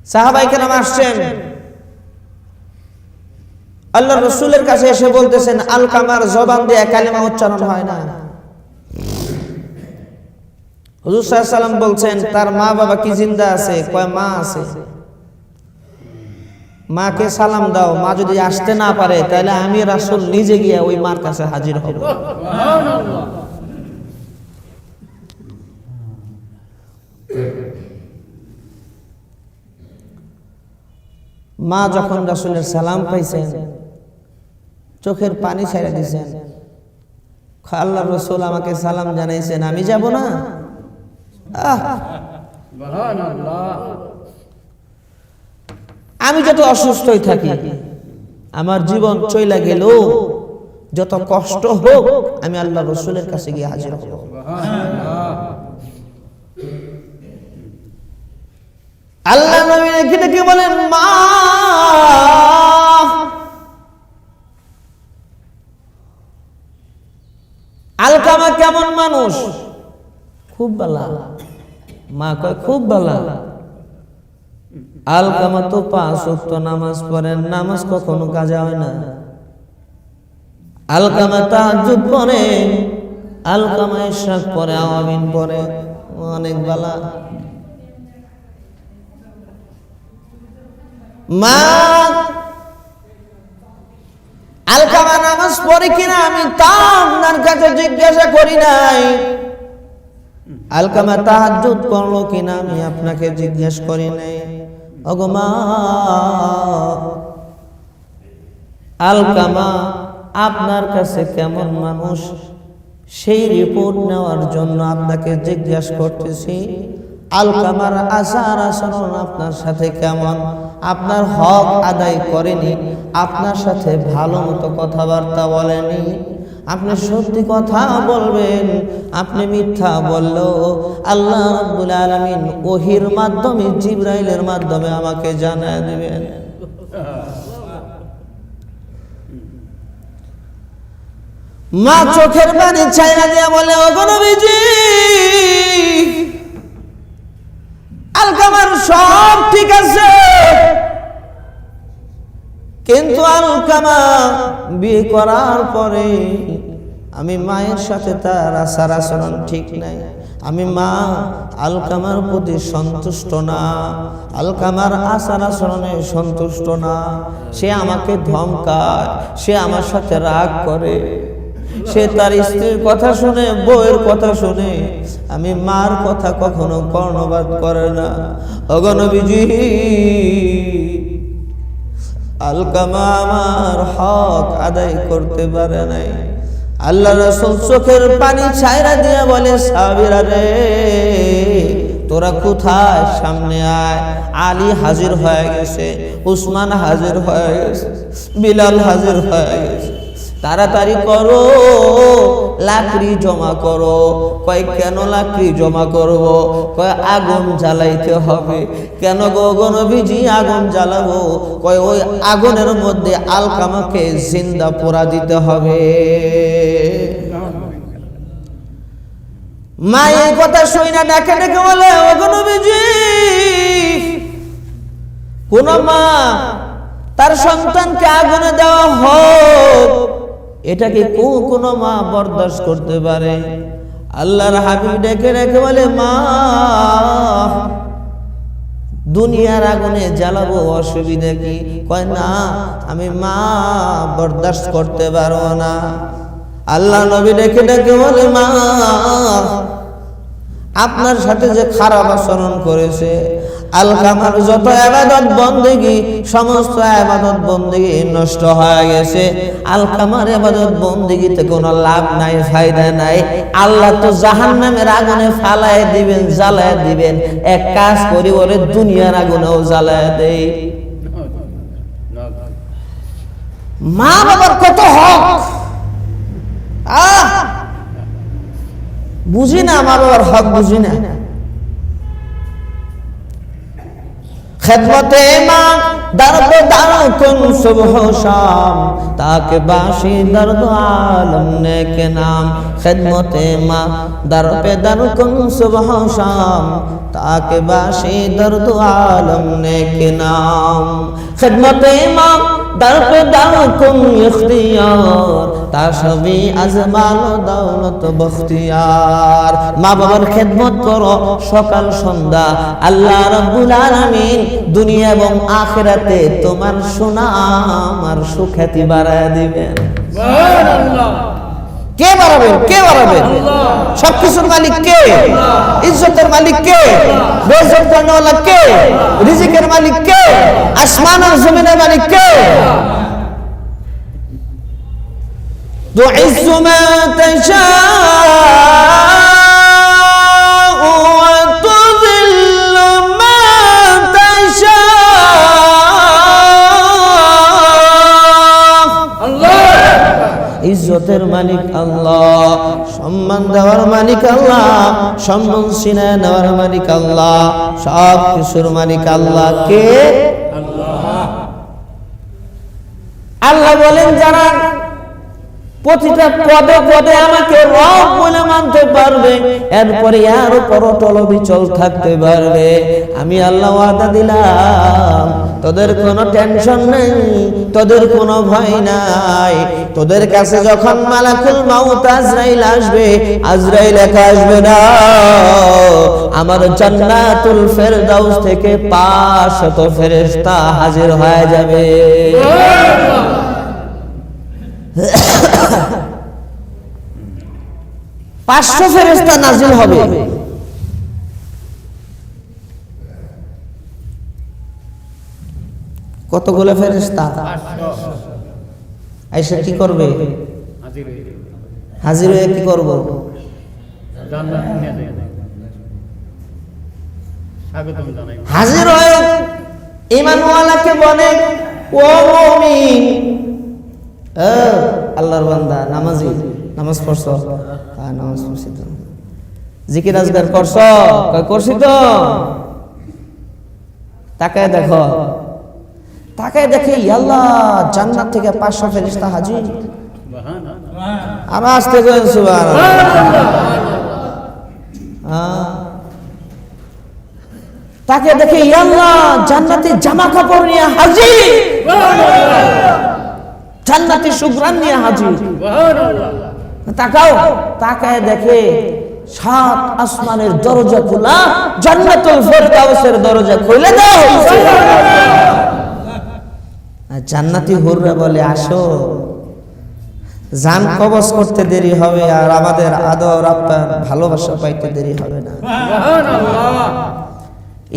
সাহাবায়ে কেরাম আসছেন, আল্লাহর রাসূলের কাছে এসে বলতেছেন আলকামার জবান দিয়ে কালিমা উচ্চারণ হয় না। হুজুর সাল্লাল্লাহু আলাইহি ওয়াসাল্লাম বলছেন তার মা বাবা কি জিন্দা আছে? কয় মা আছে। মাকে সালাম দাও, মা যদি আসতে না পারে তাহলে আমি রাসূল নিজে গিয়ে ওই মার কাছে হাজির হব। সুবহানাল্লাহ। মা যখন রাসূলের সালাম পাইছেন চোখের পানি ছেড়ে দিয়েছেন। আল্লাহর রাসূল আমাকে সালাম জানাইছেন, আমি যাব না? সুবহানাল্লাহ। আমি যত অসুস্থই থাকি, আমার জীবন চইলা গেল, যত কষ্ট হোক, আমি আল্লাহর রাসূলের কাছে গিয়ে হাজির হব। সুবহানাল্লাহ। আল্লাহ নবী ডেকে বলেন, মা আলকামা কেমন মানুষ? খুব ভালো। মা কয় খুব ভালো। আলকামা তো 5 ওয়াক্ত নামাজ পড়েন, নামাজ কখনো কাজা হয় না। আলকামা তাহাজ্জুদ পড়ে, আলকামা ইশরাক পড়ে, আওয়ামিন পড়ে, অনেক ভালো। মা আলকামা নামাজ পড়ে কিনা আমি তা আপনার কাছে জিজ্ঞাসা করি নাই। আলকামা তাহাজ্জুদ পড়লো কিনা আমি আপনাকে জিজ্ঞেস করি নাই। ওগো মা, আলকামা আপনার কাছে কেমন মানুষ সেই রিপোর্ট নেওয়ার জন্য আপনাকে জিজ্ঞাসা করতেছি। আলকামার আচার আচরণ আপনার সাথে কেমন? আপনার হক আদায় করেনি, আপনার সাথে ভালো মতো কথাবার্তা বলেনি, আপনি সত্যি কথা বলবেন, আপনি মিথ্যা বললেও আল্লাহ রাব্বুল আলামিন ওহীর মাধ্যমে, জিবরাইলের মাধ্যমে আমাকে জানায় দিবেন। মা চোখের পানি ছাইরা দিয়া বলে, ওগো নবীজি, আলকামার সব ঠিক আছে, কিন্তু আলকামা বিয়ে করার পরে আমি মায়ের সাথে তার আচার আচরণ ঠিক নাই। আমি মা আলকামার প্রতি সন্তুষ্ট না, আলকামার আচার আচরণে সন্তুষ্ট না। সে আমাকে ধমকায়, সে আমার সাথে রাগ করে, সে তার স্ত্রীর কথা শুনে, বউয়ের কথা শুনে, আমি মার কথা কখনো কর্ণপাত করে না। ওগো নবীজি, আলকামা আমার হক আদায় করতে পারে নাই। আল্লাহ রাসূল চোখের পানি ছাইরা দিয়া বলে, সাহাবীরা রে, তোরা কোথায়? সামনে আয়। আলী হাজির হয়ে গেছে, উসমান হাজির হয়ে গেছে, বিলাল হাজির হয়ে গেছে, তাড়াতাড়ি করো, লাকড়ি জমা করো। কয় কেন লাকড়ি জমা করব? কয় আগুন জ্বালাইতে হবে। কেন গো নবীজি আগুন জ্বালাবো? কয় ওই আগুনের মধ্যে আলকামাকে জিন্দা পোড়া দিতে হবে। মা এই কথা শুইনা ডেকে ডেকে বলে, ওগো নবীজি, কোন মা তার সন্তানকে আগুনে দেওয়া হোক, এটাকে কোন মা বরদাস্ত করতে পারে? আল্লাহর হাবিব ডেকে ডেকে বলে, মা দুনিয়ার আগুনে জ্বালাবো, অসুবিধা কি? কয় না, আমি মা বরদাস্ত করতে পারবো না। আল্লাহ নবী ডেকে ডেকে বলে, মা আপনার সাথে যে খারাপ আচরণ করেছে, আলকামার যত ইবাদত বন্দেগী, সমস্ত ইবাদত বন্দেগী নষ্ট হয়ে গেছে। আলকামার ইবাদত বন্দেগীতে কোনো লাভ নাই, ফায়দা নাই। আল্লাহ তো জাহান্নামের আগুনে ফালায় দিবেন, জ্বালায় দিবেন। এক কাজ করি, ওরে দুনিয়ার আগুনেও জ্বালায় দেই। মা বাবার কত হক বুঝি না, মা বাবার হক বুঝি না। खिदमते माँ दर पे दर कुन सुबह शाम ताकि बाशी दर्द आलम ने के नाम खिदमते माँ दर पे दर कुन सुबह शाम ताकि बाशी दर्द आलम ने के नाम खिदमते माँ दर पे दर कुन इख्तियार ताशबी अजमाल दौलत बख्तियार माँ बाবার খেদমত করো সকাল সন্ধ্যা আল্লাহ রাব্বুল আলামিন দুনিয়া এবং আখিরাতে তোমার সুনাম আর সুখ্যাতি বাড়ায় দিবেন সুবহানাল্লাহ কে বাড়াবেন আল্লাহ সবকিছুর মালিক কে ইজ্জতের মালিক কে রিজিক দেওয়ালা কে রিজিকের মালিক কে আসমান আর জমিনের মালিক কে تعز ما تشاء وتذل ما تشاء الله ইজ্জতের মালিক আল্লাহ সম্মান দেওয়ার মালিক আল্লাহ সম্মান ছিনিয়ে নেওয়ার মালিক আল্লাহ সব কিছুর মালিক আল্লাহ কে আল্লাহ বলেন যারা প্রতিটা পদে পদে আমাকে রব বলে মানতে পারবে এরপরে আর উপর অটল বিচল থাকতে পারবে আমি আল্লাহ ওয়াদা দিলাম তোদের কোনো টেনশন নেই তোদের কোনো ভয় নাই তোদের কাছে যখন মালাকুল মাউত আজরাইল আসবে আজরাইল একা আসবে না আমার জান্নাতুল ফেরদাউস থেকে 500 ফেরেশতা হাজির হয়ে যাবে 500 ফেরেশতা নাজিল হবে কতগুলো ফেরেশতা 500 আইসা কি করবে হাজির হয়ে কি করব জান্নাত নিয়ে দেয় স্বাগতম জানাই হাজির হয়ে ঈমানওয়ালাকে বলে ও মুমিন আল্লাহর বান্দা নামাজি নামাজ পড়ছো হ্যাঁ নামাজ পড়ছি তো জিকির আজকার করছো করছি তো তাকায় দেখো তাকায় দেখে আল্লাহ জান্নাত থেকে 500 ফেরেশতা হাজির সুবহানাল্লাহ আর আস্তে করেন সুবহানাল্লাহ তাকে দেখে আল্লাহ জান্নাতে জামা কাপড় নিয়ে হাজির সুবহানাল্লাহ জান্নাতি সুগ্রাণ নিয়ে হাজির সুবহানাল্লাহ তাকাও তাকায় দেখে 7 আসমানের দরজা খোলা জান্নাতুল ফেরদাউসের দরজা খুলে দাও আর জান্নাতি হুররা বলে আসো জান কবজ করতে দেরি হবে আর আমাদের আদর আপ্যায়ন ভালোবাসা পাইতে দেরি হবে না সুবহানাল্লাহ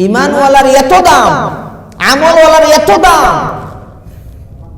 ঈমানওয়ালার এত দাম আমলওয়ালার এত দাম